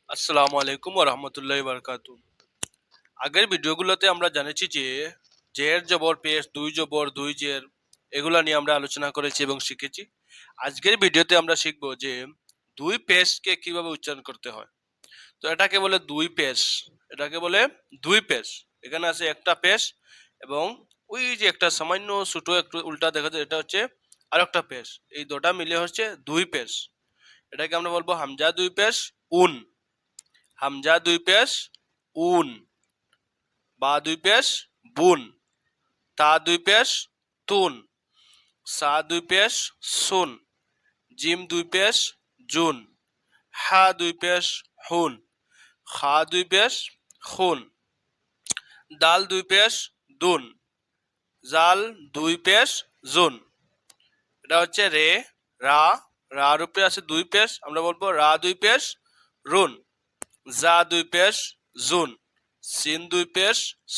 আসসালামু আলাইকুম ওয়া রাহমাতুল্লাহি ওয়া বারাকাতুহু। আগের ভিডিওগুলোতে আমরা জেনেছি যে জের জবর পেশ, দুই জবর, দুই জের এগুলা নিয়ে আমরা আলোচনা করেছি এবং শিখেছি। আজকের ভিডিওতে আমরা শিখব যে দুই পেশকে কিভাবে উচ্চারণ করতে হয়। তো এটাকে বলে দুই পেশ। এটাকে বলে দুই পেশ। এখানে আছে একটা পেশ এবং ওই যে একটা সামান্য ছোট একটু উল্টা দেখা যায়, এটা হচ্ছে আরেকটা পেশ। এই দুটো মিলে হচ্ছে দুই পেশ। এটাকে আমরা বলবো হামজা দুই পেশ উন। হামজা দুই পেশ উন, বা দুই পেশ বুন, তা দুই পেশ তুন, সা দুই পেশ সুন, জিম দুই পেশ জুন, হা দুই পেশ হুন, খা দুই পেশ খুন, দাল দুই পেশ দুন, জাল দুই পেশ জুন। এটা হচ্ছে রে, রা। রার উপরে আছে দুই পেশ, আমরা বলবো রা দুই পেশ রুন, জা দুই পেশ জুন, সিন দুই পেশ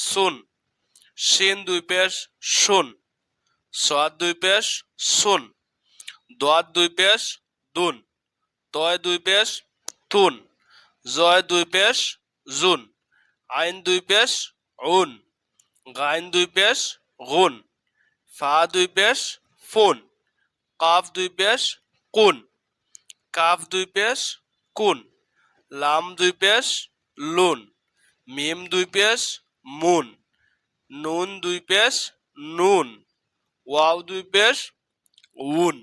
সুন, শিন দুই পেশ শুন, সাদ দুই পেশ সুন, দোয়াত দুই পেশ দুন, তয় দুই পেশ তুন, জয় দুই পেশ জুন, আইন দুই পেশ উন, গাইন দুই পেশ গুন, ফা দুই পেশ ফুন, কাফ দুই পেশ কুন, কাফ দুই পেশ কুন, লাম দুই পেশ লুন, মিম দুই পেশ মুন, নুন দুই পেশ নুন, ওয়াও দুই পেশ উন।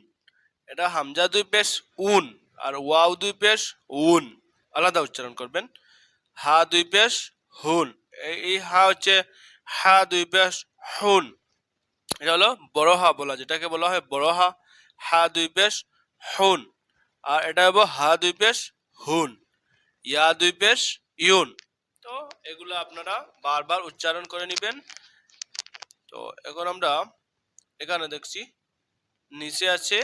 এটা হামজা দুই পেশ উন আর ওয়াও দুই পেশ উন, আলাদা উচ্চারণ করবেন। হা দুই পেশ হুন, এই হা হচ্ছে হা দুই পেশ হুন। এটা হলো বড় হা বলা, যেটাকে বলা হয় বড় হা। হা দুই পেশ হুন। আর এটা হলো হা দুই পেশ হুন, ইয়া দুই পেশ ইউন। তো এগুলো আপনারা বারবার উচ্চারণ করে নেবেন। তো এখন আমরা এখানে দেখছি নিচে আছে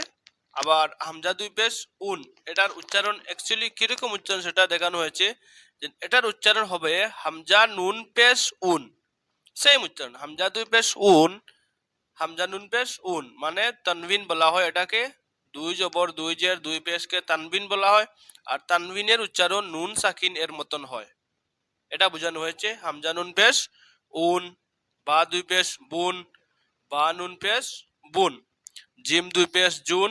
আবার হামজা দুই পেশ উন। এটার উচ্চারণ অ্যাকচুয়ালি কিরকম উচ্চারণ সেটা দেখানো হয়েছে। যে এটার উচ্চারণ হবে হামজা নুন পেশ উন, সেম উচ্চারণ হামজা দুই পেশ উন। হামজা নুন পেশ উন মানে তানবিন বলা হয় এটাকে। দুই জবর দুই জের দুই পেশকে তানবিন বলা হয়। আর তানবিনের উচ্চারণ নুন সাকিন এর মতন হয়, এটা বোঝানো হয়েছে। হামজা নুন পেশ উন, বা দুই পেশ বুন, বা নুন পেশ বুন, জিম দুই পেশ জুন,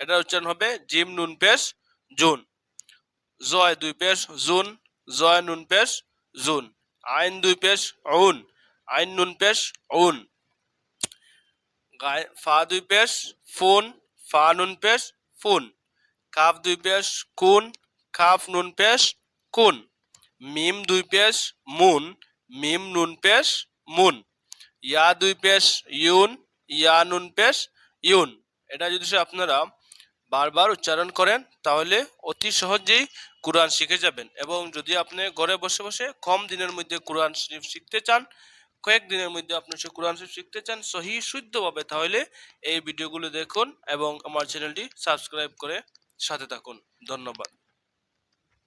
এটা উচ্চারণ হবে জিম নুন পেশ জুন, জয় দুই পেশ জুন, জয় নুন পেশ জুন, আইন দুই পেশ উন, আইন নুন পেশ উন, ফা দুই পেশ ফুন, ফা নুন পেশ ফুন, কাফ দুই পেশ কুন, কাফ নুন পেশ কুন, মিম দুই পেশ মুন, মিম নুন পেশ মুন, ইয়া দুই পেশ ইউন, ইয়া নুন পেশ ইউন। এটা যদি আপনারা বারবার উচ্চারণ করেন তাহলে অতি সহজেই কোরআন শিখে যাবেন। এবং যদি আপনি ঘরে বসে বসে কম দিনের মধ্যে কোরআন শরীফ শিখতে চান, কয়েকদিনের মধ্যে আপনি সে কোরআন শরীফ শিখতে চান সহি শুদ্ধভাবে, তাহলে এই ভিডিওগুলো দেখুন এবং আমার চ্যানেলটি সাবস্ক্রাইব করে সাথে থাকুন। ধন্যবাদ।